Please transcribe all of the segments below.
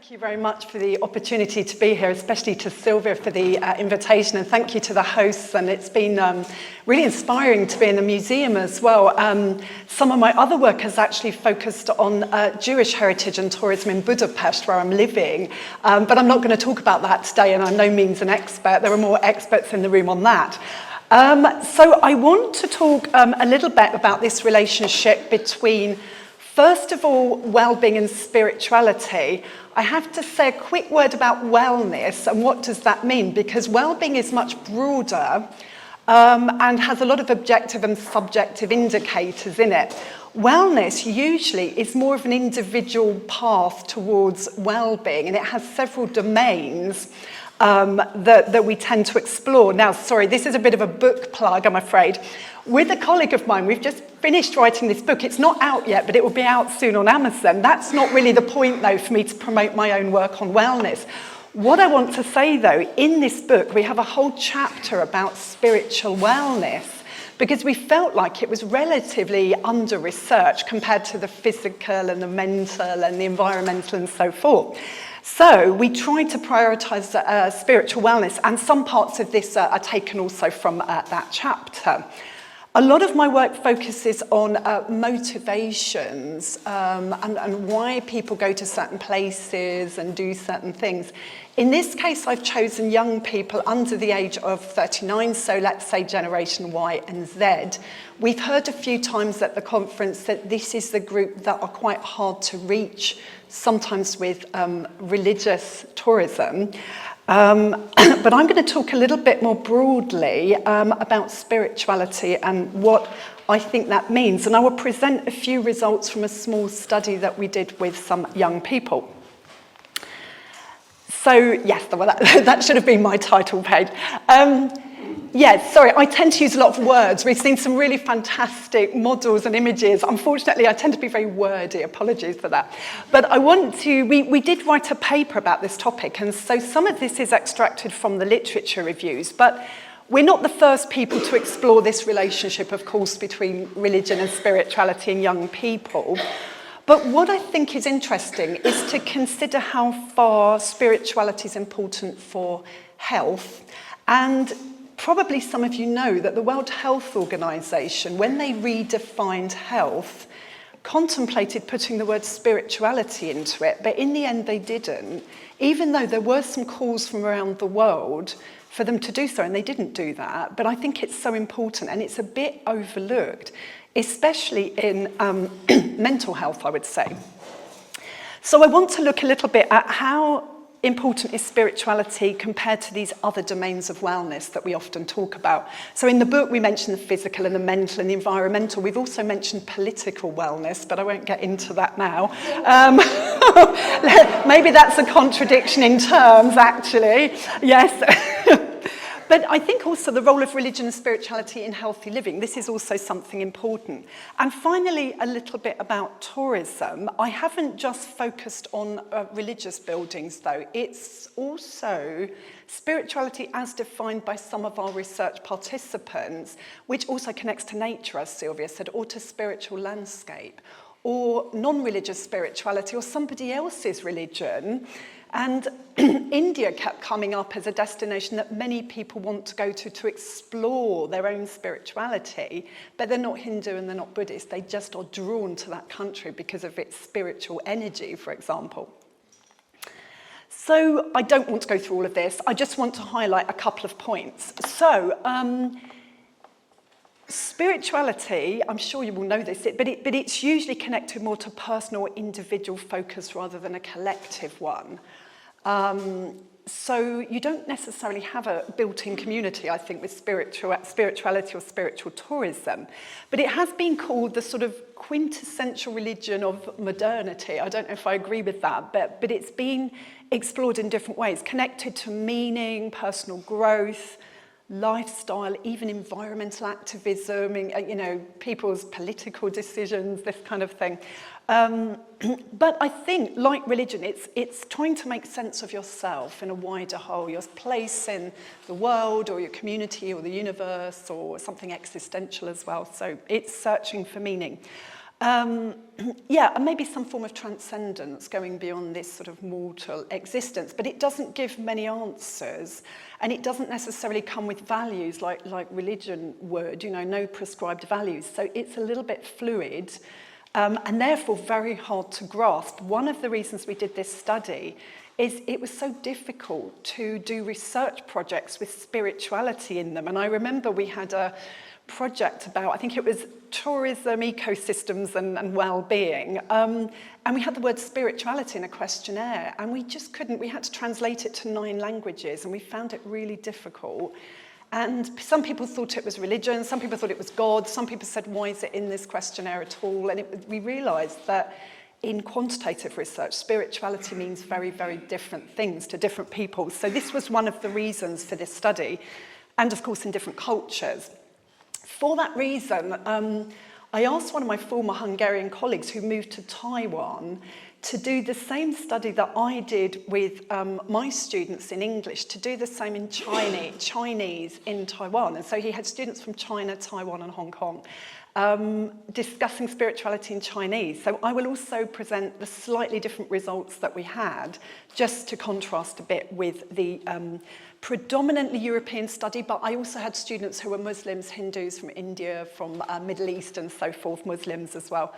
Thank you very much for the opportunity to be here, especially to Sylvia for the invitation, and thank you to the hosts. And it's been really inspiring to be in the museum as well. Some of my other work has actually focused on Jewish heritage and tourism in Budapest, where I'm living. But I'm not going to talk about that today, and I'm no means an expert. There are more experts in the room on that. So I want to talk a little bit about this relationship between, first of all, well-being and spirituality. I have to say a quick word about wellness and what does that mean, because well-being is much broader and has a lot of objective and subjective indicators in it. Wellness usually is more of an individual path towards well-being, and it has several domains that we tend to explore. Now, sorry, this is a bit of a book plug, I'm afraid. With a colleague of mine, we've just finished writing this book. It's not out yet, but it will be out soon on Amazon. That's not really the point, though, for me to promote my own work on wellness. What I want to say, though, in this book, we have a whole chapter about spiritual wellness, because we felt like it was relatively under-researched compared to the physical and the mental and the environmental and so forth. So we tried to prioritise spiritual wellness, and some parts of this are taken also from that chapter. A lot of my work focuses on motivations and why people go to certain places and do certain things. In this case, I've chosen young people under the age of 39, so let's say Generation Y and Z. We've heard a few times at the conference that this is the group that are quite hard to reach, sometimes with religious tourism. But I'm going to talk a little bit more broadly about spirituality and what I think that means. And I will present a few results from a small study that we did with some young people. So, yes, well, that should have been my title page. Yes, sorry, I tend to use a lot of words. We've seen some really fantastic models and images. Unfortunately, I tend to be very wordy. Apologies for that. But I want to, we did write a paper about this topic, and so some of this is extracted from the literature reviews, but we're not the first people to explore this relationship, of course, between religion and spirituality in young people. But what I think is interesting is to consider how far spirituality is important for health. And probably some of you know that the World Health Organization, when they redefined health, contemplated putting the word spirituality into it, but in the end they didn't, even though there were some calls from around the world for them to do so, and they didn't do that. But I think it's so important, and it's a bit overlooked, especially in mental health, I would say. So I want to look a little bit at how important is spirituality compared to these other domains of wellness that we often talk about. So in the book, we mentioned the physical and the mental and the environmental. We've also mentioned political wellness, but I won't get into that now. Maybe that's a contradiction in terms, actually. Yes. But I think also the role of religion and spirituality in healthy living, this is also something important. And finally, a little bit about tourism. I haven't just focused on religious buildings, though. It's also spirituality as defined by some of our research participants, which also connects to nature, as Sylvia said, or to spiritual landscape, or non-religious spirituality, or somebody else's religion. And India kept coming up as a destination that many people want to go to explore their own spirituality, but they're not Hindu and they're not Buddhist. They just are drawn to that country because of its spiritual energy, for example. So I don't want to go through all of this. I just want to highlight a couple of points. So spirituality, I'm sure you will know this, but it's usually connected more to personal or individual focus rather than a collective one. So you don't necessarily have a built-in community, I think, with spirituality or spiritual tourism. But it has been called the sort of quintessential religion of modernity. I don't know if I agree with that, but it's been explored in different ways, connected to meaning, personal growth, lifestyle, even environmental activism, you know, people's political decisions, this kind of thing. But I think, like religion, it's trying to make sense of yourself in a wider whole, your place in the world or your community or the universe or something existential as well. So it's searching for meaning. Yeah, and maybe some form of transcendence going beyond this sort of mortal existence, but it doesn't give many answers, and it doesn't necessarily come with values like religion would, no prescribed values. So it's a little bit fluid, and therefore very hard to grasp. One of the reasons we did this study is it was so difficult to do research projects with spirituality in them. And I remember we had a project about, I think it was tourism, ecosystems and well-being. And we had the word spirituality in a questionnaire, and we just couldn't, we had to translate it to 9 languages, and we found it really difficult. And some people thought it was religion, some people thought it was God, some people said, why is it in this questionnaire at all? And we realised that in quantitative research, spirituality means very, very different things to different people. So this was one of the reasons for this study, and of course in different cultures. For that reason, I asked one of my former Hungarian colleagues who moved to Taiwan to do the same study that I did with my students in English, to do the same in Chinese in Taiwan. And so he had students from China, Taiwan and Hong Kong discussing spirituality in Chinese. So I will also present the slightly different results that we had, just to contrast a bit with the predominantly European study, but I also had students who were Muslims, Hindus from India, from Middle East and so forth, Muslims as well.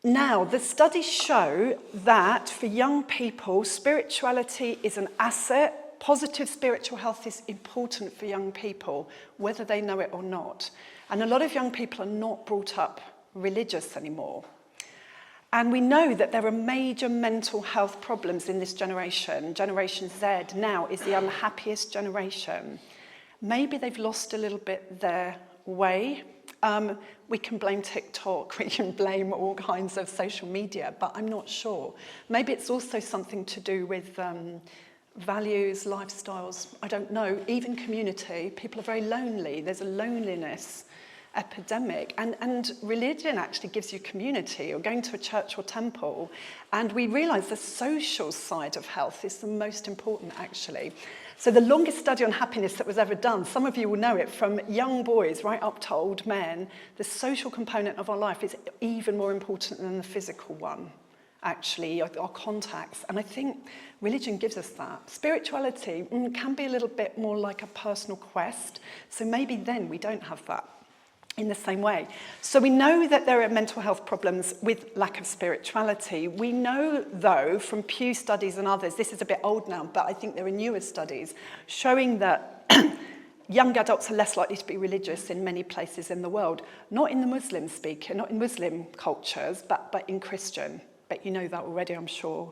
Now, the studies show that for young people, spirituality is an asset. Positive spiritual health is important for young people, whether they know it or not. And a lot of young people are not brought up religious anymore. And we know that there are major mental health problems in this generation. Generation Z now is the unhappiest generation. Maybe they've lost a little bit their way. We can blame TikTok, we can blame all kinds of social media, but I'm not sure. Maybe it's also something to do with values, lifestyles, I don't know, even community. People are very lonely. There's a loneliness epidemic, and religion actually gives you community, or going to a church or temple, and we realise the social side of health is the most important actually. So the longest study on happiness that was ever done, some of you will know it, from young boys right up to old men, the social component of our life is even more important than the physical one, actually, our contacts. And I think religion gives us that. Spirituality can be a little bit more like a personal quest, so maybe then we don't have that in the same way. So we know that there are mental health problems with lack of spirituality. We know, though, from Pew studies and others, this is a bit old now, but I think there are newer studies showing that young adults are less likely to be religious in many places in the world. Not in the not in Muslim cultures, but in Christian. But you know that already, I'm sure.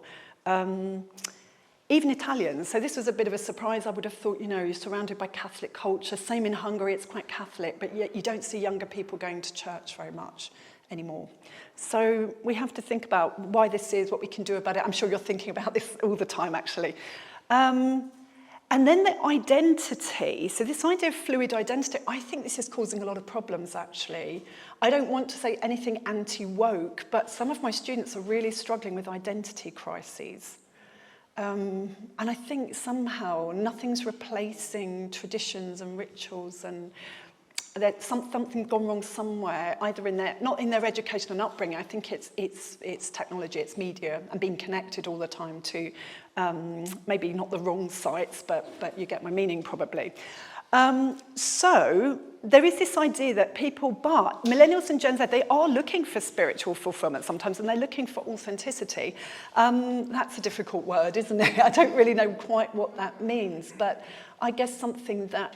Even Italians, so this was a bit of a surprise. I would have thought, you're surrounded by Catholic culture. Same in Hungary, it's quite Catholic, but yet you don't see younger people going to church very much anymore. So we have to think about why this is, what we can do about it. I'm sure you're thinking about this all the time, actually. And then the identity. So this idea of fluid identity, I think this is causing a lot of problems, actually. I don't want to say anything anti-woke, but some of my students are really struggling with identity crises. And I think somehow nothing's replacing traditions and rituals, and there's something gone wrong somewhere, either in not in their education and upbringing. I think it's technology, it's media, and being connected all the time to maybe not the wrong sites, but you get my meaning probably. So there is this idea that people, but millennials and Gen Z, they are looking for spiritual fulfillment sometimes, and they're looking for authenticity. That's a difficult word, isn't it? I don't really know quite what that means, but I guess something that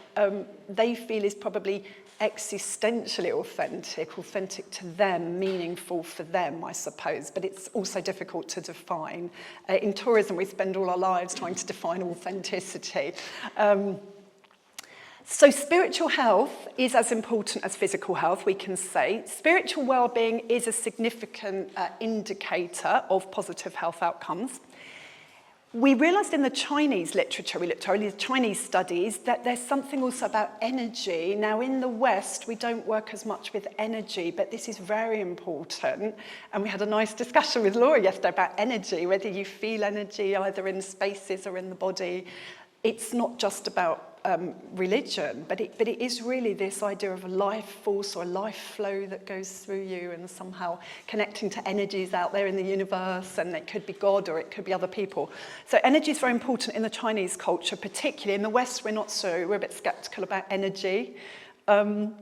they feel is probably existentially authentic to them, meaningful for them, I suppose, but it's also difficult to define. In tourism, we spend all our lives trying to define authenticity. So spiritual health is as important as physical health, we can say. Spiritual well-being is a significant indicator of positive health outcomes. We realised in the Chinese literature, we looked at the Chinese studies, that there's something also about energy. Now, in the West, we don't work as much with energy, but this is very important. And we had a nice discussion with Laura yesterday about energy, whether you feel energy either in spaces or in the body. It's not just about religion, but it is really this idea of a life force or a life flow that goes through you and somehow connecting to energies out there in the universe, and it could be God or it could be other people. So energy is very important in the Chinese culture, particularly. In the West, we're a bit skeptical about energy. And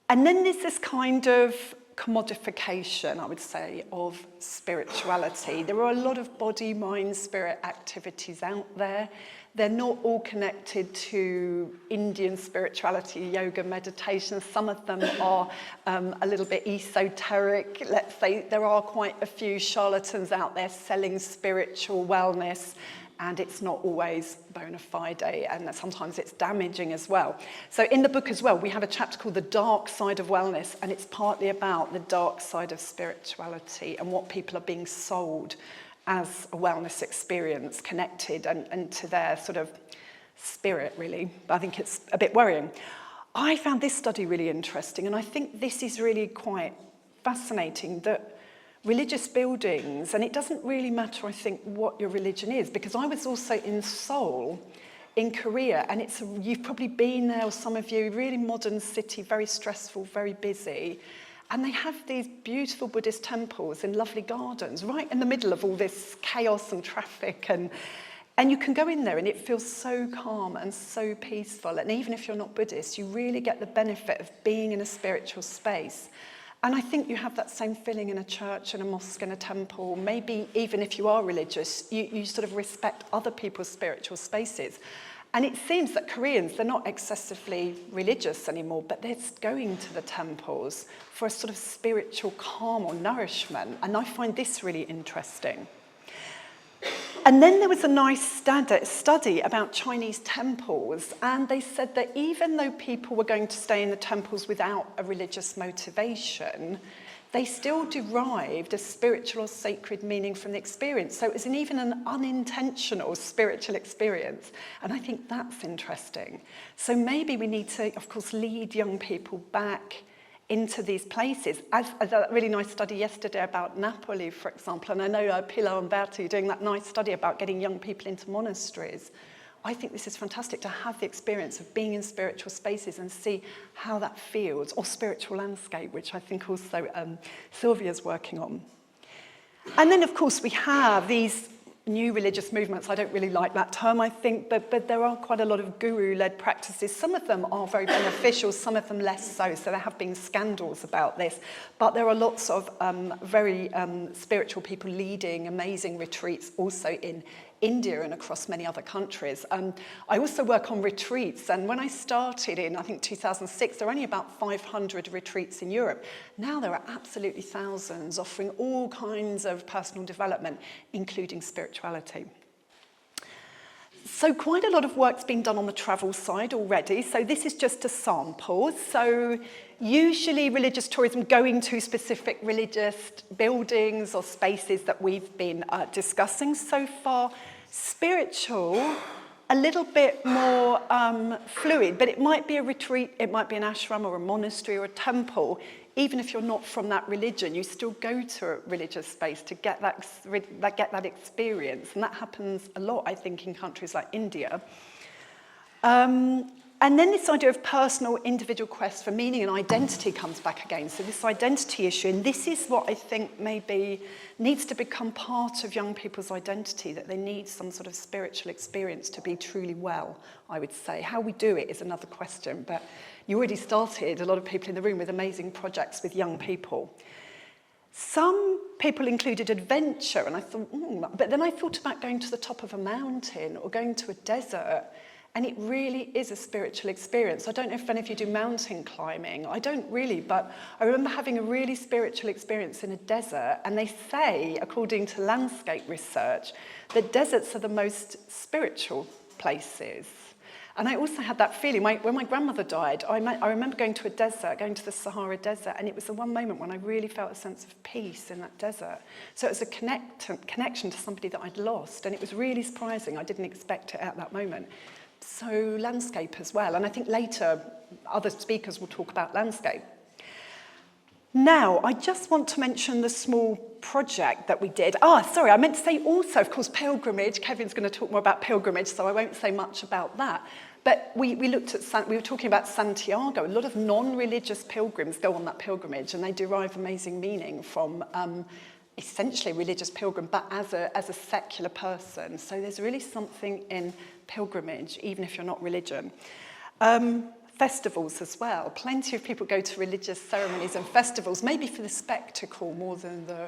then there's this kind of commodification, I would say, of spirituality. There are a lot of body, mind, spirit activities out there. They're not all connected to Indian spirituality, yoga, meditation. Some of them are a little bit esoteric. Let's say there are quite a few charlatans out there selling spiritual wellness, and it's not always bona fide, and sometimes it's damaging as well. So in the book as well, we have a chapter called The Dark Side of Wellness, and it's partly about the dark side of spirituality and what people are being sold as a wellness experience connected and to their sort of spirit, really. I think it's a bit worrying. I found this study really interesting, and I think this is really quite fascinating, that religious buildings, and it doesn't really matter, I think, what your religion is, because I was also in Seoul, in Korea, and you've probably been there, or some of you, really modern city, very stressful, very busy, and they have these beautiful Buddhist temples in lovely gardens, right in the middle of all this chaos and traffic, and you can go in there and it feels so calm and so peaceful, and even if you're not Buddhist, you really get the benefit of being in a spiritual space. And I think you have that same feeling in a church and a mosque and a temple. Maybe even if you are religious, you sort of respect other people's spiritual spaces. And it seems that Koreans, they're not excessively religious anymore, but they're going to the temples for a sort of spiritual calm or nourishment. And I find this really interesting. And then there was a nice study about Chinese temples, and they said that even though people were going to stay in the temples without a religious motivation, they still derived a spiritual or sacred meaning from the experience. So it was even an unintentional spiritual experience. And I think that's interesting. So maybe we need to, of course, lead young people back into these places. As a really nice study yesterday about Napoli, for example, and I know Pilar and Bertie doing that nice study about getting young people into monasteries. I think this is fantastic to have the experience of being in spiritual spaces and see how that feels, or spiritual landscape, which I think also Sylvia's working on. And then, of course, we have these new religious movements. I don't really like that term, I think, but there are quite a lot of guru-led practices. Some of them are very beneficial, some of them less so. So there have been scandals about this, but there are lots of very spiritual people leading amazing retreats also in India and across many other countries. I also work on retreats, and when I started in, I think, 2006, there were only about 500 retreats in Europe. Now there are absolutely thousands offering all kinds of personal development, including spirituality. So quite a lot of work's been done on the travel side already. So this is just a sample. So usually religious tourism, going to specific religious buildings or spaces that we've been discussing so far. Spiritual, a little bit more fluid, but it might be a retreat, it might be an ashram or a monastery or a temple. Even if you're not from that religion, you still go to a religious space to get that experience. And that happens a lot, I think, in countries like India. And then this idea of personal, individual quest for meaning and identity comes back again. So this identity issue, and this is what I think maybe needs to become part of young people's identity, that they need some sort of spiritual experience to be truly well, I would say. How we do it is another question, but you already started, a lot of people in the room, with amazing projects with young people. Some people included adventure, and I thought, but then I thought about going to the top of a mountain or going to a desert. And it really is a spiritual experience. I don't know if any of you do mountain climbing. I don't really, but I remember having a really spiritual experience in a desert. And they say, according to landscape research, that deserts are the most spiritual places. And I also had that feeling, when my grandmother died, I remember going to a desert, going to the Sahara Desert, and it was the one moment when I really felt a sense of peace in that desert. So it was a connection to somebody that I'd lost, and it was really surprising. I didn't expect it at that moment. So landscape as well, and I think later other speakers will talk about landscape. Now, I just want to mention the small project that we did. I meant to say also, of course, pilgrimage. Kevin's going to talk more about pilgrimage, so I won't say much about that. But we looked at, we were talking about Santiago. A lot of non-religious pilgrims go on that pilgrimage, and they derive amazing meaning from essentially religious pilgrim, but as a secular person. So there's really something in pilgrimage, even if you're not religion. Festivals as well. Plenty of people go to religious ceremonies and festivals, maybe for the spectacle more than the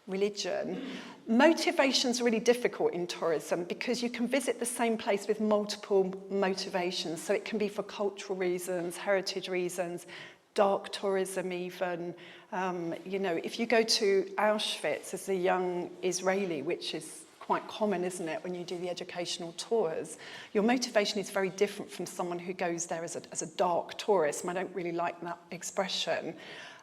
religion. Motivation's really difficult in tourism because you can visit the same place with multiple motivations. So it can be for cultural reasons, heritage reasons, dark tourism even. You know, if you go to Auschwitz as a young Israeli, which is quite common, isn't it, when you do the educational tours, your motivation is very different from someone who goes there as a dark tourist. And I don't really like that expression.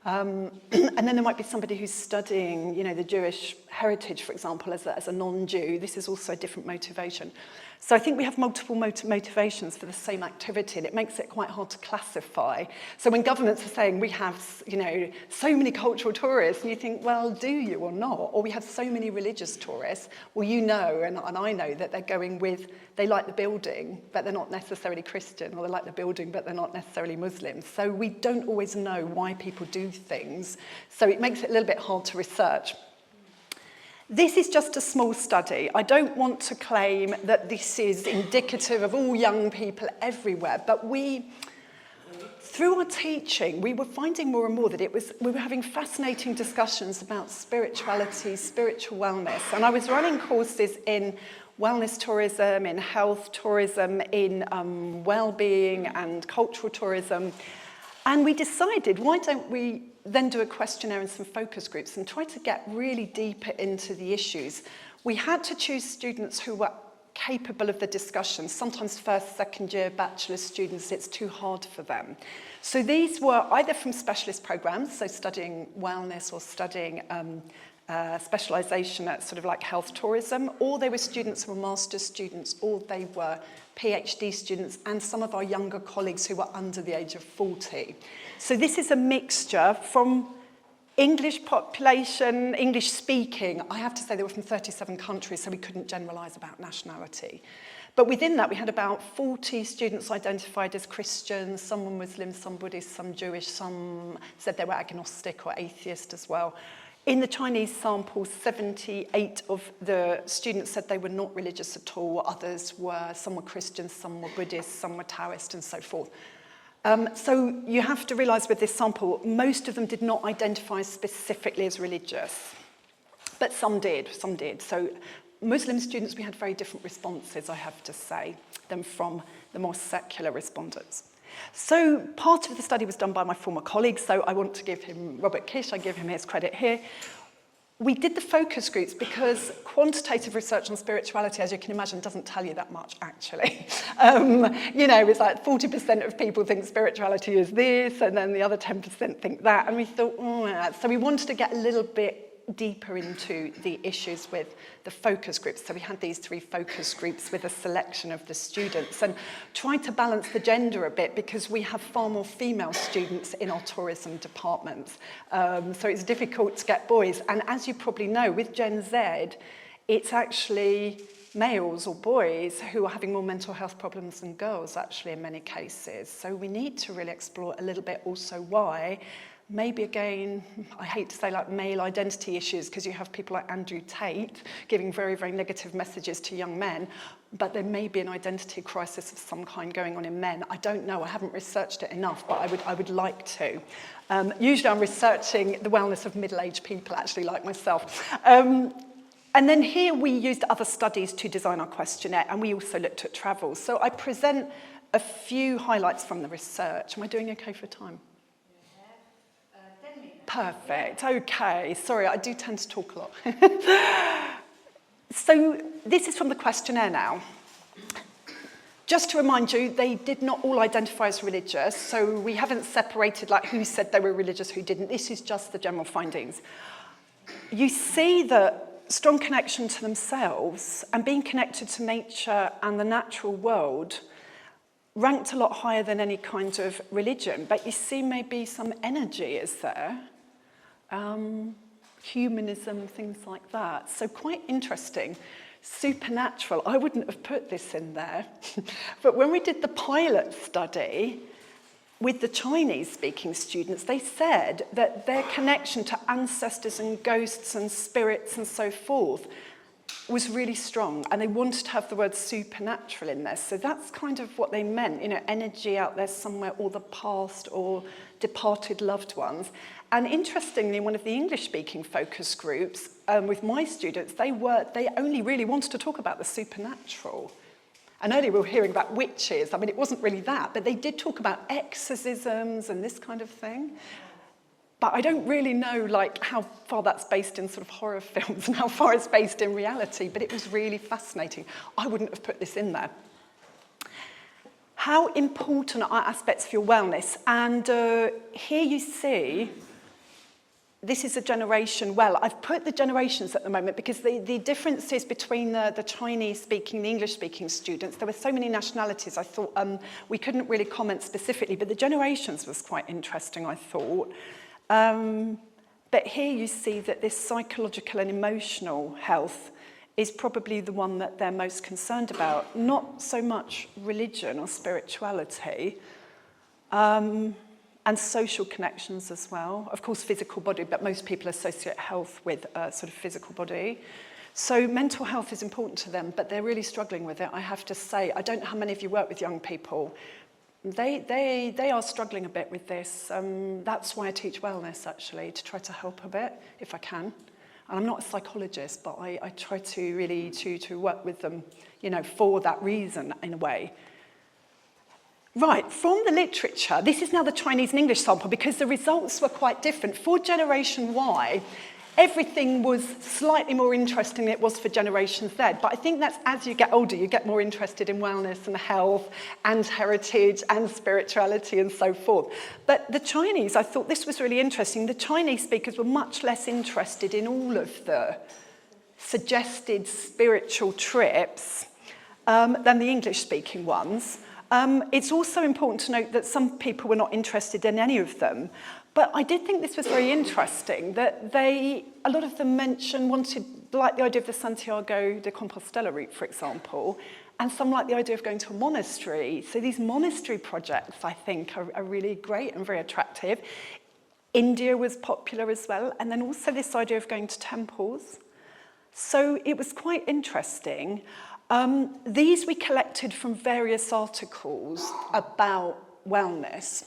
And then there might be somebody who's studying, you know, the Jewish heritage, for example, as a non-Jew. This is also a different motivation. So I think we have multiple motivations for the same activity, and it makes it quite hard to classify. So when governments are saying we have, you know, so many cultural tourists, and you think, well, do you or not? Or we have so many religious tourists. Well, you know, and I know that they're going with, they like the building, but they're not necessarily Christian, or they like the building, but they're not necessarily Muslim. So we don't always know why people do things. So it makes it a little bit hard to research. This is just a small study. I don't want to claim that this is indicative of all young people everywhere, but through our teaching, we were finding more and more that we were having fascinating discussions about spirituality, spiritual wellness. And I was running courses in wellness tourism, in health tourism, in well-being and cultural tourism. And we decided, why don't we then do a questionnaire and some focus groups and try to get really deeper into the issues. We had to choose students who were capable of the discussion. Sometimes first, second year bachelor students, it's too hard for them. So these were either from specialist programs, so studying wellness or studying specialisation at sort of like health tourism, or they were students who were master's students, or they were PhD students, and some of our younger colleagues who were under the age of 40. So this is a mixture from English population, English speaking. I have to say they were from 37 countries, so we couldn't generalise about nationality. But within that, we had about 40 students identified as Christians, some were Muslim, some Buddhist, some Jewish, some said they were agnostic or atheist as well. In the Chinese sample, 78 of the students said they were not religious at all. Others were, some were Christians, some were Buddhist, some were Taoist, and so forth. So you have to realise with this sample, most of them did not identify specifically as religious, but some did. So Muslim students, we had very different responses, I have to say, than from the more secular respondents. So part of the study was done by my former colleague, so I want to give him, Robert Kish, I give him his credit here. We did the focus groups because quantitative research on spirituality, as you can imagine, doesn't tell you that much, actually. You know, it's like 40% of people think spirituality is this, and then the other 10% think that, and we thought, so we wanted to get a little bit deeper into the issues with the focus groups. So we had these 3 focus groups with a selection of the students and tried to balance the gender a bit because we have far more female students in our tourism departments. So it's difficult to get boys. And as you probably know, with Gen Z, it's actually males or boys who are having more mental health problems than girls, actually, in many cases. So we need to really explore a little bit also why. Maybe again, I hate to say like male identity issues because you have people like Andrew Tate giving very, very negative messages to young men, but there may be an identity crisis of some kind going on in men. I don't know, I haven't researched it enough, but I would like to. Usually I'm researching the wellness of middle-aged people, actually, like myself. And then here we used other studies to design our questionnaire, and we also looked at travel. So I present a few highlights from the research. Am I doing okay for time? Perfect, okay. Sorry, I do tend to talk a lot. So this is from the questionnaire now. Just to remind you, they did not all identify as religious, so we haven't separated like who said they were religious, who didn't. This is just the general findings. You see the strong connection to themselves and being connected to nature and the natural world ranked a lot higher than any kind of religion, but you see maybe some energy is there. Humanism, things like that. So quite interesting. Supernatural, I wouldn't have put this in there. But when we did the pilot study with the Chinese-speaking students, they said that their connection to ancestors and ghosts and spirits and so forth was really strong, and they wanted to have the word supernatural in there. So that's kind of what they meant, you know, energy out there somewhere, or the past, or departed loved ones. And interestingly, in one of the English-speaking focus groups with my students, they only really wanted to talk about the supernatural. And earlier we were hearing about witches. I mean, it wasn't really that, but they did talk about exorcisms and this kind of thing. But I don't really know, like, how far that's based in sort of horror films and how far it's based in reality, but it was really fascinating. I wouldn't have put this in there. How important are aspects for your wellness? And here you see, this is a generation, well, I've put the generations at the moment because the differences between the Chinese-speaking, the English-speaking students, there were so many nationalities, I thought we couldn't really comment specifically, but the generations was quite interesting, I thought. But here you see that this psychological and emotional health is probably the one that they're most concerned about, not so much religion or spirituality, and social connections as well. Of course, physical body, but most people associate health with sort of physical body. So mental health is important to them, but they're really struggling with it, I have to say. I don't know how many of you work with young people. They are struggling a bit with this. That's why I teach wellness, actually, to try to help a bit, if I can. And I'm not a psychologist, but I try to really to work with them, you know, for that reason, in a way. Right, from the literature, this is now the Chinese and English sample, because the results were quite different. For Generation Y, everything was slightly more interesting than it was for Generation Z. But I think that's as you get older, you get more interested in wellness and health and heritage and spirituality and so forth. But the Chinese, I thought this was really interesting. The Chinese speakers were much less interested in all of the suggested spiritual trips than the English-speaking ones. It's also important to note that some people were not interested in any of them. But I did think this was very interesting, that a lot of them wanted, like the idea of the Santiago de Compostela route, for example, and some like the idea of going to a monastery. So these monastery projects, I think, are really great and very attractive. India was popular as well, and then also this idea of going to temples. So it was quite interesting. These we collected from various articles about wellness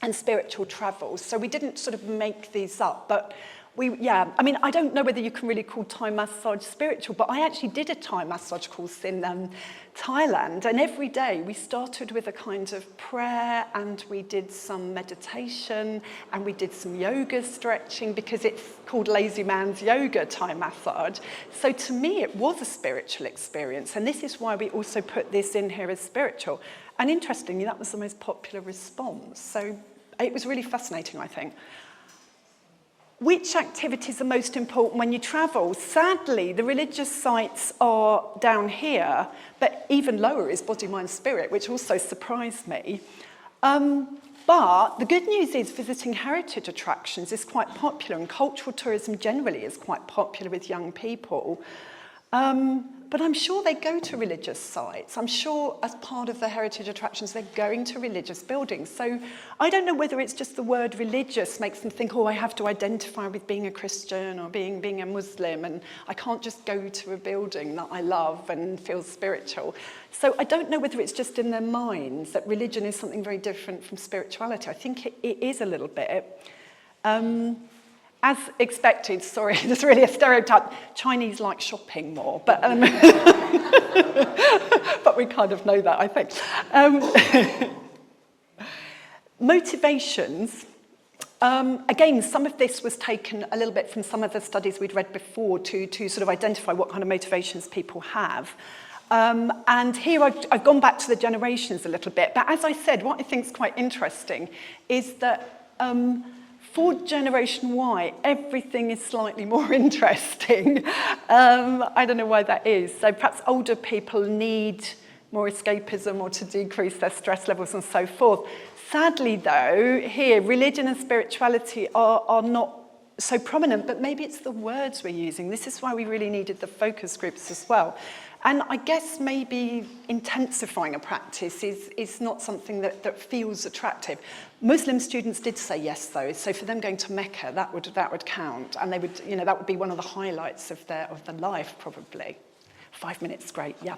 and spiritual travel. So we didn't sort of make these up, but I mean, I don't know whether you can really call Thai massage spiritual, but I actually did a Thai massage course in Thailand, and every day we started with a kind of prayer, and we did some meditation, and we did some yoga stretching, because it's called Lazy Man's Yoga Thai massage. So to me, it was a spiritual experience, and this is why we also put this in here as spiritual. And interestingly, that was the most popular response. So it was really fascinating, I think. Which activities are most important when you travel? Sadly, the religious sites are down here, but even lower is body, mind, spirit, which also surprised me. But the good news is visiting heritage attractions is quite popular, and cultural tourism generally is quite popular with young people. But I'm sure they go to religious sites. I'm sure as part of the heritage attractions, they're going to religious buildings. So I don't know whether it's just the word religious makes them think, oh, I have to identify with being a Christian or being a Muslim, and I can't just go to a building that I love and feel spiritual. So I don't know whether it's just in their minds that religion is something very different from spirituality. I think it is a little bit. As expected, sorry, there's really a stereotype, Chinese like shopping more, but but we kind of know that, I think. Motivations. Again, some of this was taken a little bit from some of the studies we'd read before to sort of identify what kind of motivations people have. And here I've gone back to the generations a little bit, but as I said, what I think is quite interesting is that for Generation Y, everything is slightly more interesting. I don't know why that is. So perhaps older people need more escapism or to decrease their stress levels and so forth. Sadly, though, here, religion and spirituality are not so prominent, but maybe it's the words we're using. This is why we really needed the focus groups as well. And I guess maybe intensifying a practice is not something that feels attractive. Muslim students did say yes, though. So for them going to Mecca, that would count, and they would, that would be one of the highlights of their life, probably. 5 minutes, great, yeah.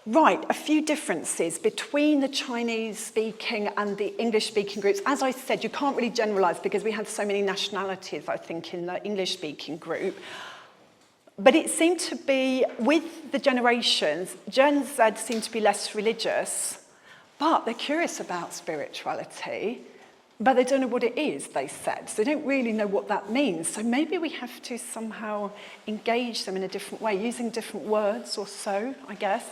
Right, a few differences between the Chinese-speaking and the English-speaking groups. As I said, you can't really generalise because we had so many nationalities, I think, in the English-speaking group. But it seemed to be, with the generations, Gen Z seemed to be less religious, but they're curious about spirituality, but they don't know what it is, they said. So they don't really know what that means. So maybe we have to somehow engage them in a different way, using different words or so, I guess.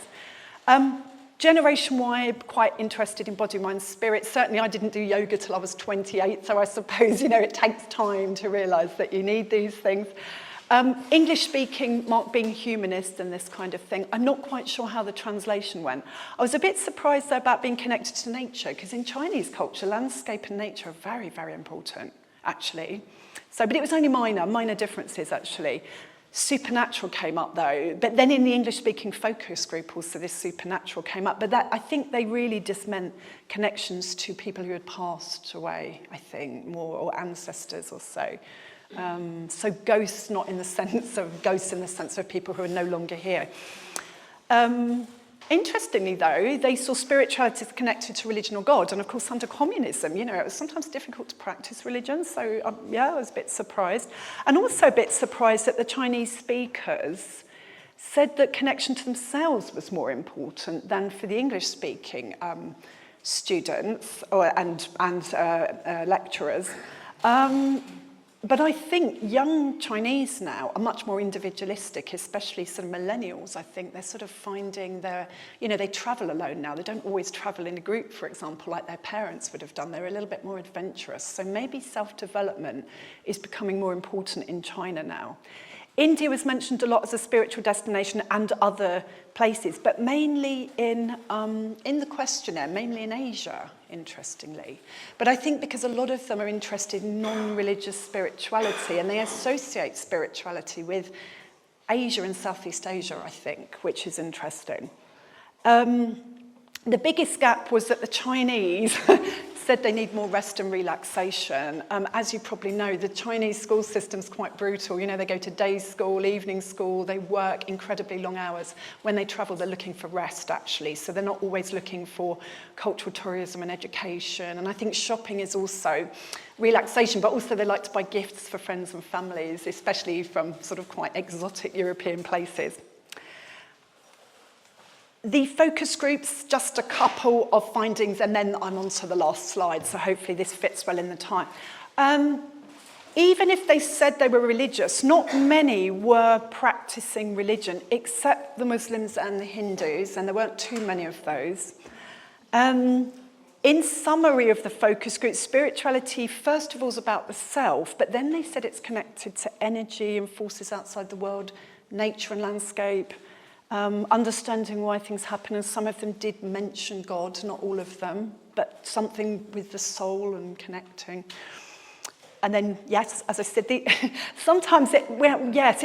Generation Y, quite interested in body, mind, spirit. Certainly I didn't do yoga till I was 28, so I suppose, it takes time to realise that you need these things. English speaking, Mark being humanist and this kind of thing. I'm not quite sure how the translation went. I was a bit surprised though about being connected to nature, because in Chinese culture, landscape and nature are very, very important, actually. So, but it was only minor differences, actually. Supernatural came up though, but then in the English-speaking focus group also this supernatural came up, but that, I think they really just meant connections to people who had passed away, I think, more, or ancestors or so. So ghosts, not in the sense of ghosts in the sense of people who are no longer here. Interestingly, though, they saw spirituality as connected to religion or God, and of course, under communism, it was sometimes difficult to practice religion. So, yeah, I was a bit surprised, and also a bit surprised that the Chinese speakers said that connection to themselves was more important than for the English-speaking students and lecturers. But I think young Chinese now are much more individualistic, especially sort of millennials. I think they're sort of finding they travel alone now. They don't always travel in a group, for example, like their parents would have done. They're a little bit more adventurous. So maybe self-development is becoming more important in China now. India was mentioned a lot as a spiritual destination and other places, but mainly in the questionnaire, mainly in Asia, interestingly. But I think because a lot of them are interested in non-religious spirituality, and they associate spirituality with Asia and Southeast Asia, I think, which is interesting. The biggest gap was that the Chinese said they need more rest and relaxation. As you probably know, the Chinese school system's quite brutal. They go to day school, evening school, they work incredibly long hours. When they travel, they're looking for rest, actually. So they're not always looking for cultural tourism and education. And I think shopping is also relaxation, but also they like to buy gifts for friends and families, especially from sort of quite exotic European places. The focus groups, just a couple of findings, and then I'm on to the last slide, so hopefully this fits well in the time. Even if they said they were religious, not many were practicing religion, except the Muslims and the Hindus, and there weren't too many of those. In summary of the focus group, spirituality, first of all, is about the self, but then they said it's connected to energy and forces outside the world, nature and landscape, understanding why things happen, and some of them did mention God, not all of them, but something with the soul and connecting. And then, yes, as I said, sometimes it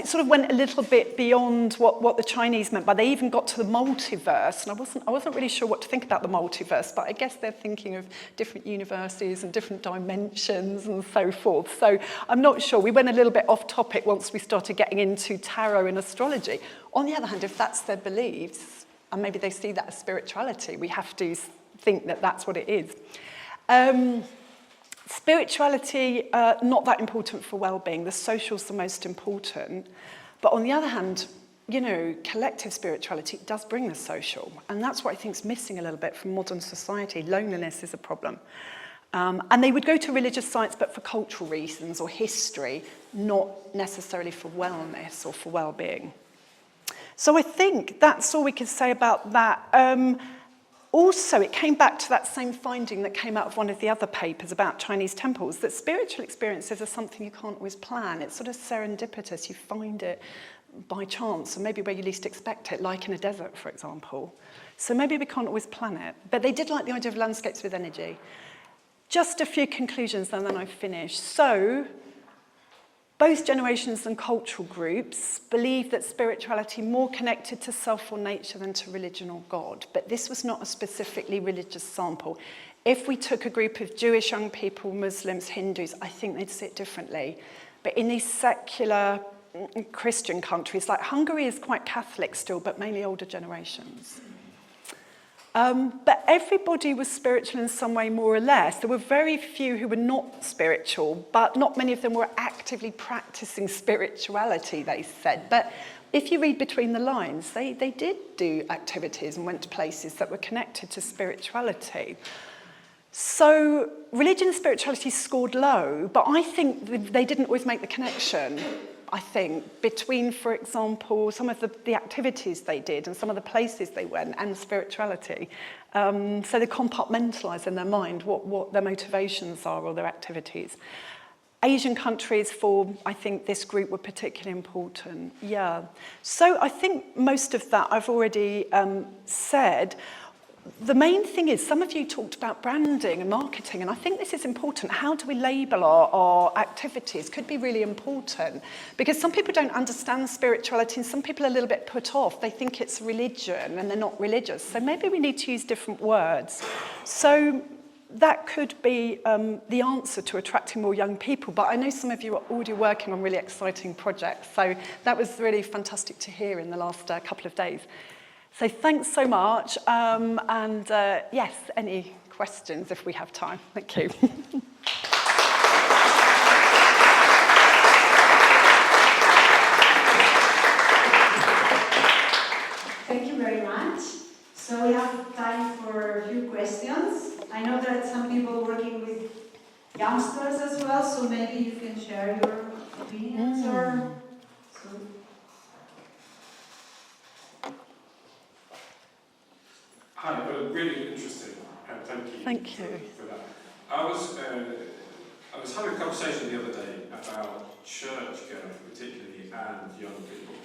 sort of went a little bit beyond what the Chinese meant, but they even got to the multiverse, and I wasn't really sure what to think about the multiverse, but I guess they're thinking of different universes and different dimensions and so forth. So I'm not sure. We went a little bit off topic once we started getting into tarot and astrology. On the other hand, if that's their beliefs, and maybe they see that as spirituality, we have to think that that's what it is. Spirituality, not that important for well-being. The social's the most important. But on the other hand, collective spirituality does bring the social. And that's what I think is missing a little bit from modern society. Loneliness is a problem. And they would go to religious sites, but for cultural reasons or history, not necessarily for wellness or for well-being. So I think that's all we can say about that. Also, it came back to that same finding that came out of one of the other papers about Chinese temples, that spiritual experiences are something you can't always plan. It's sort of serendipitous. You find it by chance, or maybe where you least expect it, like in a desert, for example. So maybe we can't always plan it. But they did like the idea of landscapes with energy. Just a few conclusions and then I finish. So, both generations and cultural groups believe that spirituality more connected to self or nature than to religion or God. But this was not a specifically religious sample. If we took a group of Jewish young people, Muslims, Hindus, I think they'd see it differently. But in these secular Christian countries, like Hungary is quite Catholic still, but mainly older generations. But everybody was spiritual in some way, more or less. There were very few who were not spiritual, but not many of them were actively practicing spirituality, they said. But if you read between the lines, they did do activities and went to places that were connected to spirituality. So religion and spirituality scored low, but I think they didn't always make the connection, I think, between, for example, some of the activities they did and some of the places they went and spirituality. So they compartmentalise in their mind what their motivations are or their activities. Asian countries for, I think, this group were particularly important. Yeah. So I think most of that I've already said. The main thing is, some of you talked about branding and marketing, and I think this is important. How do we label our activities could be really important, because some people don't understand spirituality and some people are a little bit put off. They think it's religion and they're not religious. So maybe we need to use different words. So that could be the answer to attracting more young people, but I know some of you are already working on really exciting projects. So that was really fantastic to hear in the last couple of days. So thanks so much, and yes, any questions if we have time. Thank you. Thank you very much. So we have time for a few questions. I know there are some people working with youngsters as well, so maybe you can share your opinions or so. Hi, really interesting. Thank you. For that. I was having a conversation the other day about church going, particularly, and young people,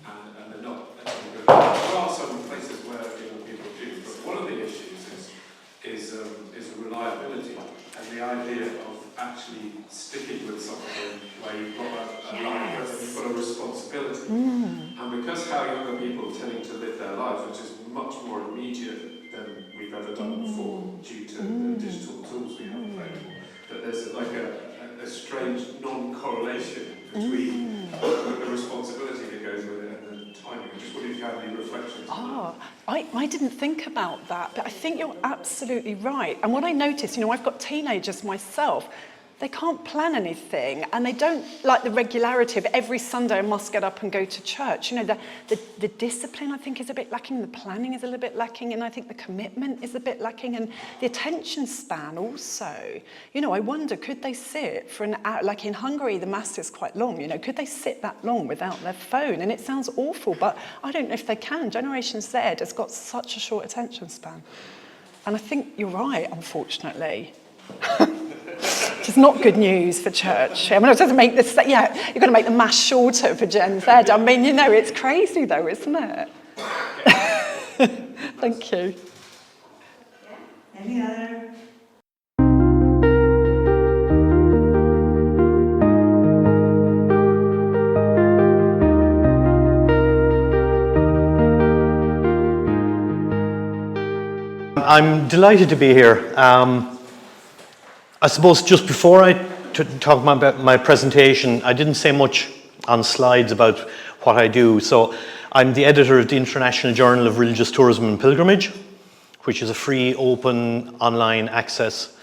and they're not actually good. There are some places where young people do, but one of the issues is reliability and the idea of actually sticking with something where you've got a life, where you've got a responsibility. And because how younger people are tending to live their lives, which is much more immediate than we've ever done before due to the digital tools we have available, that there's like a strange non-correlation between the responsibility that goes with it and the timing. I just wonder if you have any reflections on that. I didn't think about that, but I think you're absolutely right. And what I noticed, I've got teenagers myself, they can't plan anything, and they don't like the regularity of every Sunday I must get up and go to church. The discipline, I think, is a bit lacking, the planning is a little bit lacking, and I think the commitment is a bit lacking, and the attention span also. I wonder, could they sit for an hour, like in Hungary, the Mass is quite long, could they sit that long without their phone? And it sounds awful, but I don't know if they can. Generation Z has got such a short attention span. And I think you're right, unfortunately. Which is not good news for church. I mean, it doesn't make this, you've got to make the Mass shorter for Gen Z. I mean, it's crazy though, isn't it? Thank you. Yeah. Any other? I'm delighted to be here. I suppose just before I talk about my presentation, I didn't say much on slides about what I do. So I'm the editor of the International Journal of Religious Tourism and Pilgrimage, which is a free open access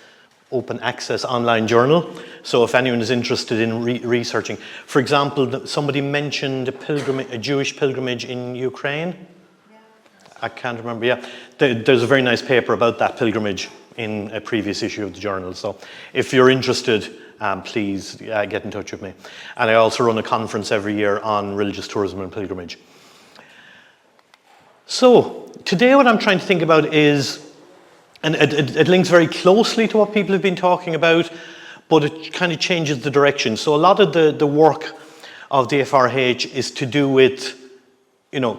online journal. So if anyone is interested in researching, for example, somebody mentioned a Jewish pilgrimage in Ukraine. I can't remember, yeah. There's a very nice paper about that pilgrimage in a previous issue of the journal. So if you're interested, please get in touch with me. And I also run a conference every year on religious tourism and pilgrimage. So today what I'm trying to think about is, and it links very closely to what people have been talking about, but it kind of changes the direction. So a lot of the work of the FRH is to do with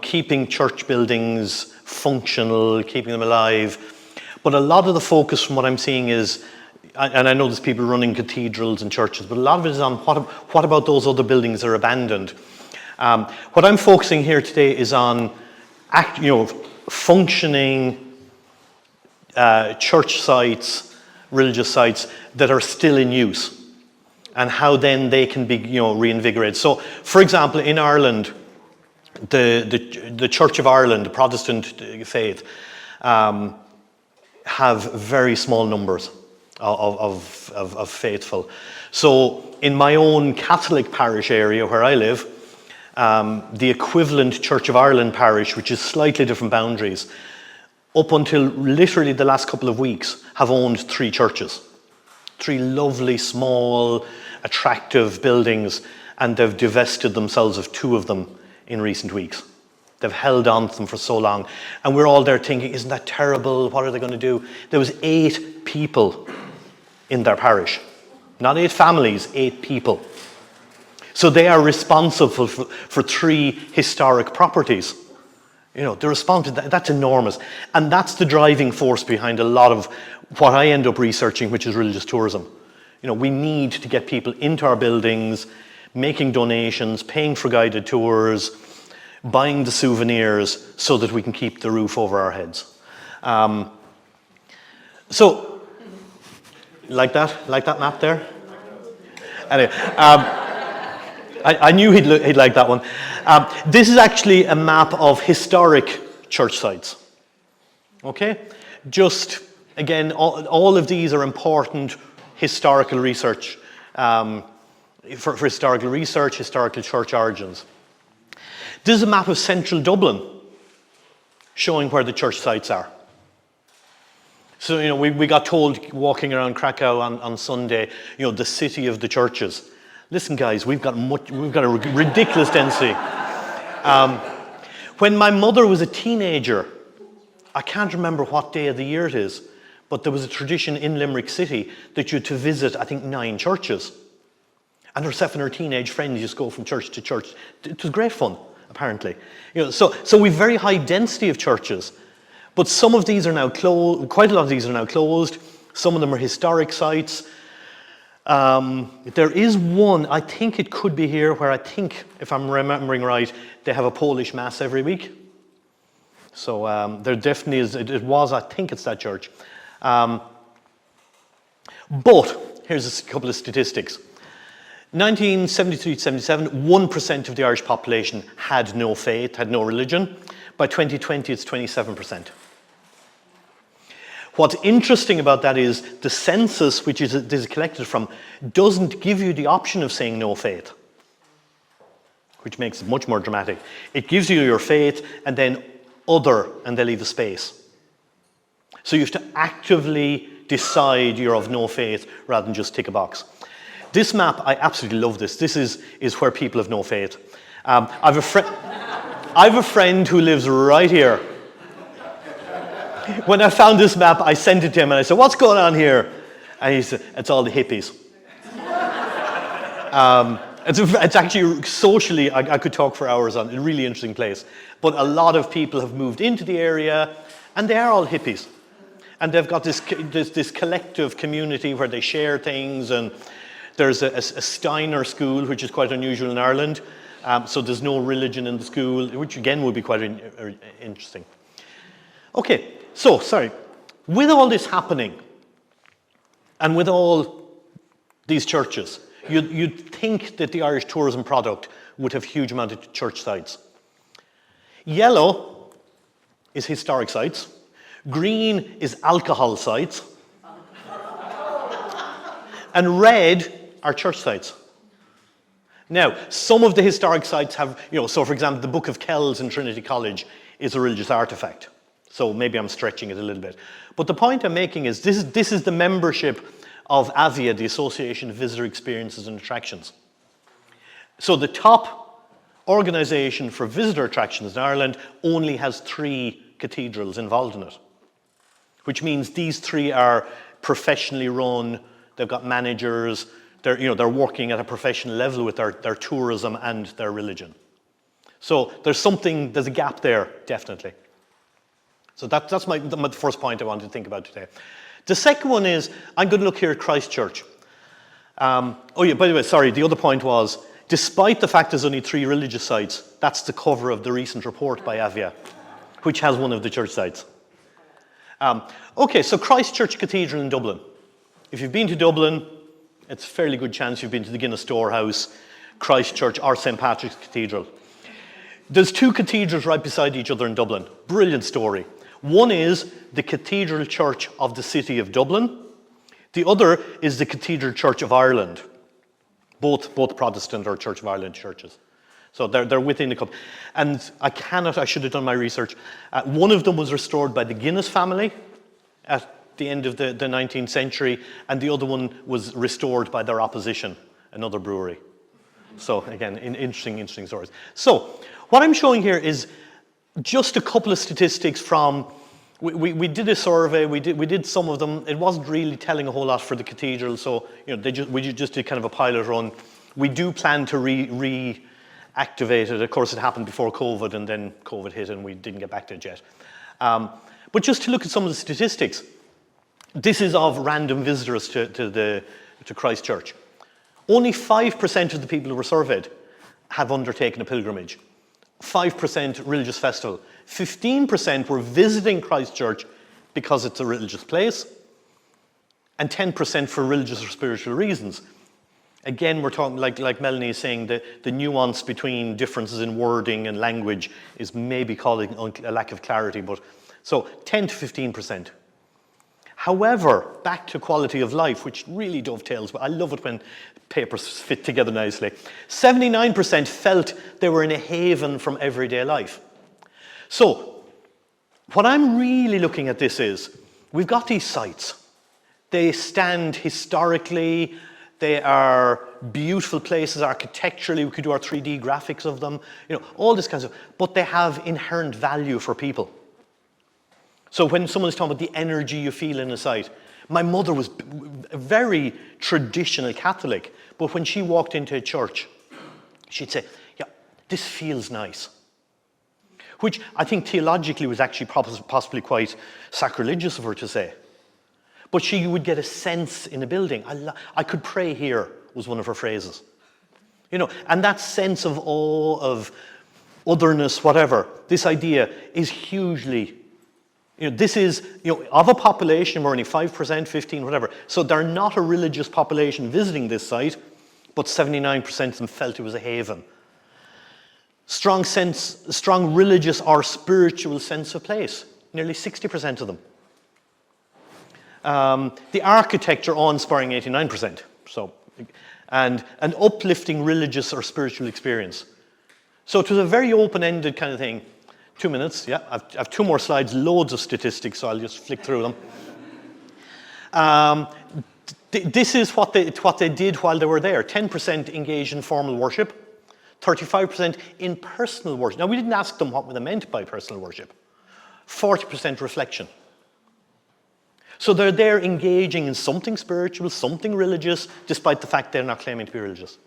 keeping church buildings functional, keeping them alive. But a lot of the focus from what I'm seeing is and I know there's people running cathedrals and churches, but a lot of it is on what about those other buildings that are abandoned. What I'm focusing here today is on functioning church sites, religious sites that are still in use, and how then they can be reinvigorated. So, for example, in Ireland, the Church of Ireland, the Protestant faith, have very small numbers of faithful. So in my own Catholic parish area where I live, the equivalent Church of Ireland parish, which is slightly different boundaries, up until literally the last couple of weeks, have owned 3 churches. 3 lovely, small, attractive buildings, and they've divested themselves of 2 of them in recent weeks. They've held on to them for so long. And we're all there thinking, isn't that terrible? What are they going to do? There was 8 people in their parish. Not 8 families, 8 people. So they are responsible for 3 historic properties. They're responsible. That's enormous. And that's the driving force behind a lot of what I end up researching, which is religious tourism. We need to get people into our buildings, making donations, paying for guided tours, buying the souvenirs so that we can keep the roof over our heads. So, like that map there? Anyway, I knew he'd like that one. This is actually a map of historic church sites. Okay? Just, again, all of these are important historical research, for historical research, historical church origins. This is a map of central Dublin showing where the church sites are. So, we got told walking around Krakow on Sunday, the city of the churches. Listen, guys, we've got a ridiculous density. When my mother was a teenager, I can't remember what day of the year it is, but there was a tradition in Limerick City that you had to visit, I think, 9 churches. And herself and her teenage friends used to go from church to church. It was great fun, apparently. So we've very high density of churches, but some of these are now closed. Quite a lot of these are now closed. Some of them are historic sites. There is one, I think it could be here, where I think, if I'm remembering right, they have a Polish mass every week. So there definitely is. It was. I think it's that church. But here's a couple of statistics. 1973-77, 1% of the Irish population had no faith, had no religion. By 2020, it's 27%. What's interesting about that is the census, which this is collected from, doesn't give you the option of saying no faith, which makes it much more dramatic. It gives you your faith and then other, and they leave a space. So you have to actively decide you're of no faith rather than just tick a box. This map, I absolutely love this. This is where people have no faith. I have a friend who lives right here. When I found this map, I sent it to him and I said, "What's going on here?" And he said, "It's all the hippies." It's actually socially, I could talk for hours on it. A really interesting place. But a lot of people have moved into the area and they are all hippies. And they've got this collective community where they share things, and there's a Steiner school, which is quite unusual in Ireland. So there's no religion in the school, which again would be quite interesting. Okay, so, with all this happening, and with all these churches, you'd think that the Irish tourism product would have huge amount of church sites. Yellow is historic sites. Green is alcohol sites. And red are church sites. Now, some of the historic sites have, so for example, the Book of Kells in Trinity College is a religious artifact. So maybe I'm stretching it a little bit. But the point I'm making is this is the membership of AVIA, the Association of Visitor Experiences and Attractions. So the top organisation for visitor attractions in Ireland only has 3 cathedrals involved in it, which means these 3 are professionally run. They've got managers. They're working at a professional level with their tourism and their religion. So there's a gap there, definitely. So that's my first point I wanted to think about today. The second one is, I'm going to look here at Christchurch. Oh yeah, by the way, sorry, the other point was, despite the fact there's only 3 religious sites, that's the cover of the recent report by Avia, which has one of the church sites. Okay, so Christchurch Cathedral in Dublin. If you've been to Dublin, it's a fairly good chance you've been to the Guinness Storehouse, Christchurch, or St. Patrick's Cathedral. There's 2 cathedrals right beside each other in Dublin. Brilliant story. One is the Cathedral Church of the City of Dublin. The other is the Cathedral Church of Ireland. Both Protestant or Church of Ireland churches. So they're within the couple. And I should have done my research. One of them was restored by the Guinness family at the end of the 19th century, and the other one was restored by their opposition, another brewery. So again, interesting stories. So what I'm showing here is just a couple of statistics from, we did a survey, we did some of them. It wasn't really telling a whole lot for the cathedral, so we just did kind of a pilot run. We do plan to reactivate it. Of course, it happened before COVID, and then COVID hit, and we didn't get back to it yet. But just to look at some of the statistics, this is of random visitors to Christchurch. Only 5% of the people who were surveyed have undertaken a pilgrimage. 5% religious festival. 15% were visiting Christchurch because it's a religious place, and 10% for religious or spiritual reasons. Again, we're talking, like Melanie is saying, the nuance between differences in wording and language is maybe causing a lack of clarity, but so 10 to 15%. However, back to quality of life, which really dovetails, I love it when papers fit together nicely. 79% felt they were in a haven from everyday life. So, what I'm really looking at this is, we've got these sites. They stand historically, they are beautiful places architecturally, we could do our 3D graphics of them, all this kind of stuff, but they have inherent value for people. So when someone's talking about the energy you feel in a site, my mother was a very traditional Catholic, but when she walked into a church, she'd say, yeah, this feels nice. Which I think theologically was actually possibly quite sacrilegious of her to say. But she would get a sense in a building. I could pray here, was one of her phrases. And that sense of awe, of otherness, whatever, this idea is hugely, this is, of a population, we're only 5%, 15, whatever. So they're not a religious population visiting this site, but 79% of them felt it was a haven. Strong religious or spiritual sense of place, nearly 60% of them. The architecture, awe-inspiring, 89%. So, and an uplifting religious or spiritual experience. So it was a very open-ended kind of thing. 2 minutes, yeah. I've 2 more slides, loads of statistics, so I'll just flick through them. This is what they did while they were there. 10% engaged in formal worship, 35% in personal worship. Now, we didn't ask them what they meant by personal worship. 40% reflection. So they're there engaging in something spiritual, something religious, despite the fact they're not claiming to be religious.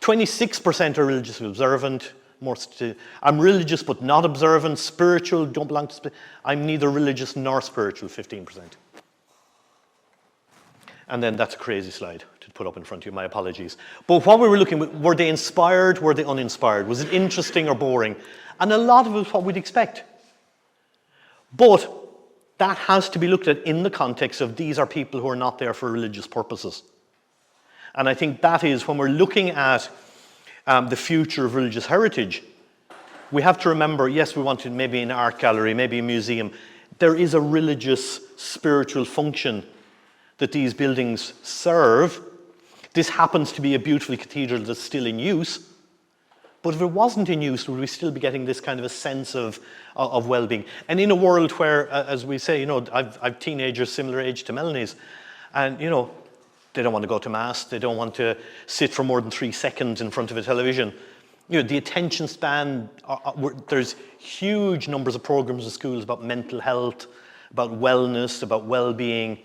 26% are religiously observant. I'm religious but not observant. Spiritual, don't belong to. I'm neither religious nor spiritual, 15%. And then that's a crazy slide to put up in front of you. My apologies. But what we were looking at, were they inspired? Were they uninspired? Was it interesting or boring? And a lot of it was what we'd expect. But that has to be looked at in the context of these are people who are not there for religious purposes. And I think that is when we're looking at the future of religious heritage, we have to remember, yes, we want to maybe an art gallery, maybe a museum. There is a religious, spiritual function that these buildings serve. This happens to be a beautiful cathedral that's still in use. But if it wasn't in use, would we still be getting this kind of a sense of well-being? And in a world where, as we say, I've teenagers similar age to Melanie's, and, they don't want to go to mass, they don't want to sit for more than 3 seconds in front of a television. The attention span, there's huge numbers of programs in schools about mental health, about wellness, about well-being.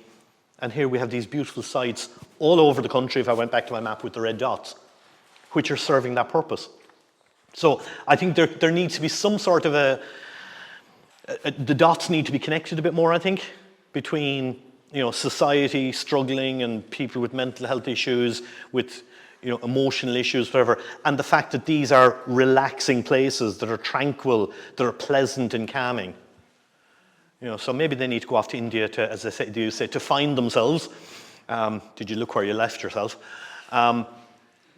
And here we have these beautiful sites all over the country, if I went back to my map with the red dots, which are serving that purpose. So I think there needs to be some sort of the dots need to be connected a bit more, I think, between society struggling and people with mental health issues, with emotional issues, whatever, and the fact that these are relaxing places that are tranquil, that are pleasant and calming. So maybe they need to go off to India to, as you say, to find themselves. Did you look where you left yourself?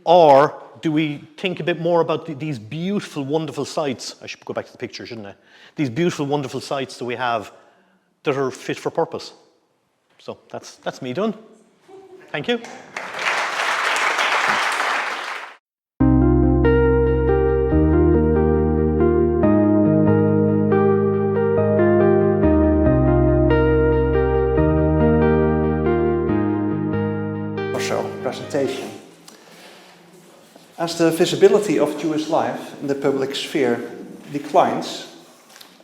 Or do we think a bit more about these beautiful, wonderful sites? I should go back to the picture, shouldn't I? These beautiful, wonderful sites that we have that are fit for purpose. So that's me done. Thank you. Presentation. As the visibility of Jewish life in the public sphere declines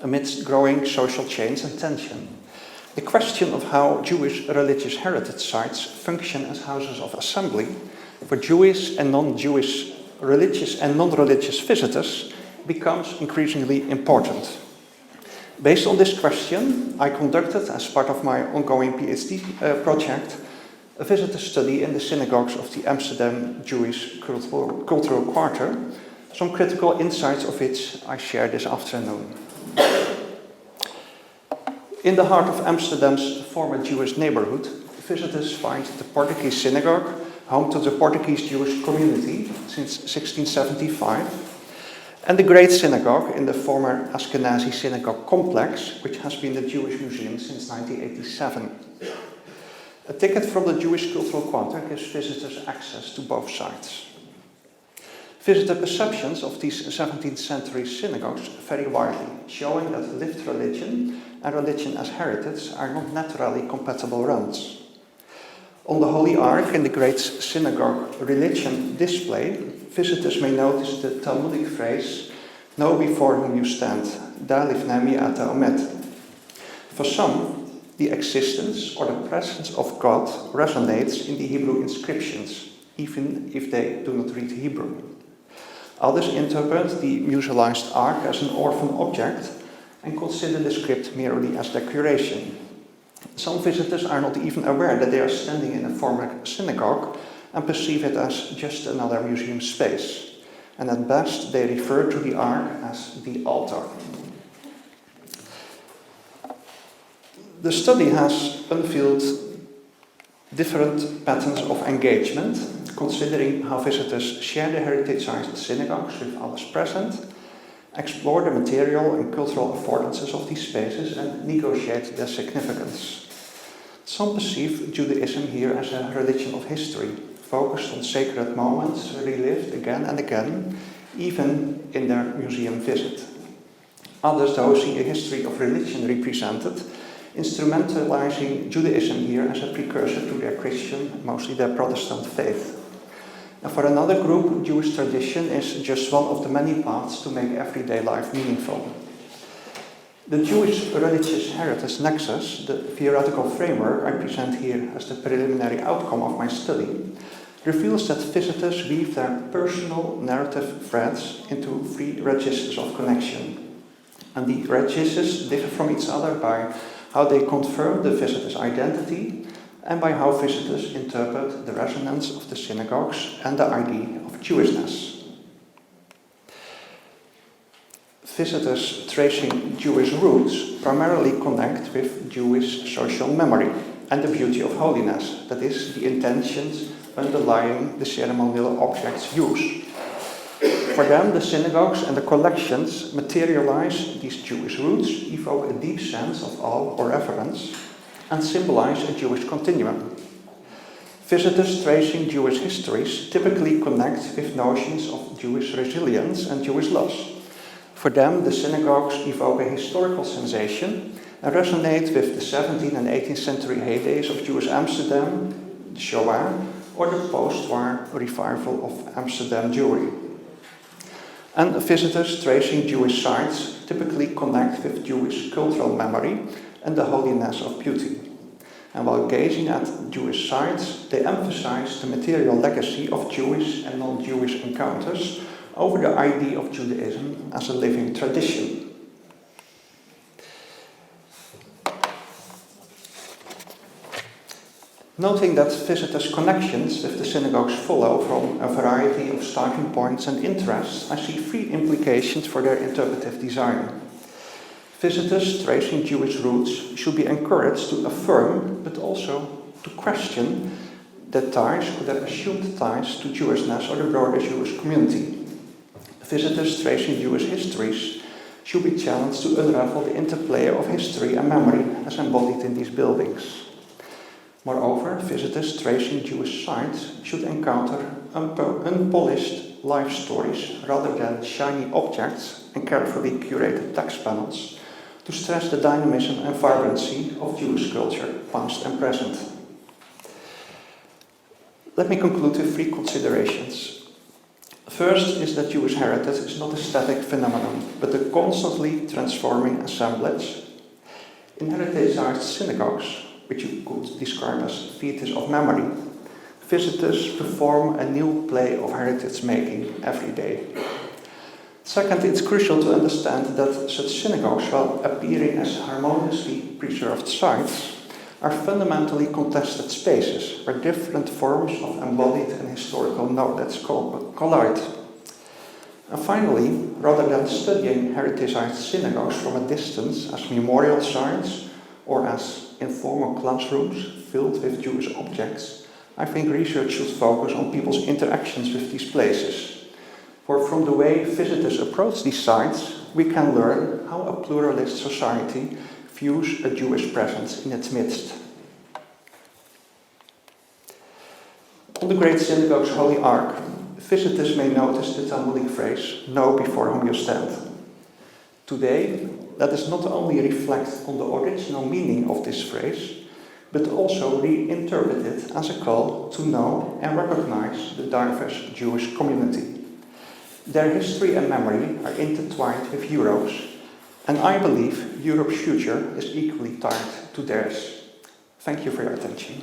amidst growing social change and tension, the question of how Jewish religious heritage sites function as houses of assembly for Jewish and non-Jewish, religious and non-religious visitors becomes increasingly important. Based on this question, I conducted, as part of my ongoing PhD project, a visitor study in the synagogues of the Amsterdam Jewish Cultural Quarter, some critical insights of which I share this afternoon. In the heart of Amsterdam's former Jewish neighborhood, visitors find the Portuguese synagogue, home to the Portuguese Jewish community since 1675, and the Great Synagogue in the former Academie synagogue complex, which has been the Jewish museum since 1987. A ticket from the Jewish Cultural Quarter gives visitors access to both sites. Visitor perceptions of these 17th century synagogues vary widely, showing that lived religion and religion as heritage are not naturally compatible realms. On the Holy Ark in the Great Synagogue religion display, visitors may notice the Talmudic phrase, "Know before whom you stand, da lifnei ata omed." For some, the existence or the presence of God resonates in the Hebrew inscriptions, even if they do not read Hebrew. Others interpret the musealized ark as an orphan object and consider the script merely as decoration. Some visitors are not even aware that they are standing in a former synagogue and perceive it as just another museum space. And at best, they refer to the ark as the altar. The study has unveiled different patterns of engagement, considering how visitors share the heritage-sized synagogues with others present, explore the material and cultural affordances of these spaces, and negotiate their significance. Some perceive Judaism here as a religion of history, focused on sacred moments relived again and again, even in their museum visit. Others, though, see a history of religion represented, instrumentalizing Judaism here as a precursor to their Christian, mostly their Protestant faith. And for another group, Jewish tradition is just one of the many paths to make everyday life meaningful. The Jewish religious heritage nexus, the theoretical framework I present here as the preliminary outcome of my study, reveals that visitors weave their personal narrative threads into 3 registers of connection. And the registers differ from each other by how they confirm the visitor's identity, and by how visitors interpret the resonance of the synagogues and the idea of Jewishness. Visitors tracing Jewish roots primarily connect with Jewish social memory and the beauty of holiness, that is, the intentions underlying the ceremonial objects used. For them, the synagogues and the collections materialize these Jewish roots, evoke a deep sense of awe or reverence, and symbolize a Jewish continuum. Visitors tracing Jewish histories typically connect with notions of Jewish resilience and Jewish loss. For them, the synagogues evoke a historical sensation and resonate with the 17th and 18th century heydays of Jewish Amsterdam, the Shoah, or the post-war revival of Amsterdam Jewry. And visitors tracing Jewish sites typically connect with Jewish cultural memory and the holiness of beauty. And while gazing at Jewish sites, they emphasize the material legacy of Jewish and non-Jewish encounters over the idea of Judaism as a living tradition. Noting that visitors' connections with the synagogues follow from a variety of starting points and interests, I see 3 implications for their interpretive design. Visitors tracing Jewish roots should be encouraged to affirm, but also to question, that ties or their assumed ties to Jewishness or the broader Jewish community. Visitors tracing Jewish histories should be challenged to unravel the interplay of history and memory as embodied in these buildings. Moreover, visitors tracing Jewish sites should encounter unpolished life stories rather than shiny objects and carefully curated text panels to stress the dynamism and vibrancy of Jewish culture, past and present. Let me conclude with 3 considerations. First is that Jewish heritage is not a static phenomenon, but a constantly transforming assemblage. In heritage-sized synagogues, which you could describe as theatres of memory, visitors perform a new play of heritage making every day. Second, it's crucial to understand that such synagogues, while appearing as harmoniously preserved sites, are fundamentally contested spaces where different forms of embodied and historical knowledge collide. And finally, rather than studying heritage-sized synagogues from a distance as memorial sites or as informal classrooms filled with Jewish objects, I think research should focus on people's interactions with these places. For from the way visitors approach these sites, we can learn how a pluralist society views a Jewish presence in its midst. On the great synagogue's Holy Ark, visitors may notice the Talmudic phrase, "Know before whom you stand." Today, let us not only reflect on the original meaning of this phrase, but also reinterpret it as a call to know and recognize the diverse Jewish community. Their history and memory are intertwined with Europe's, and I believe Europe's future is equally tied to theirs. Thank you for your attention.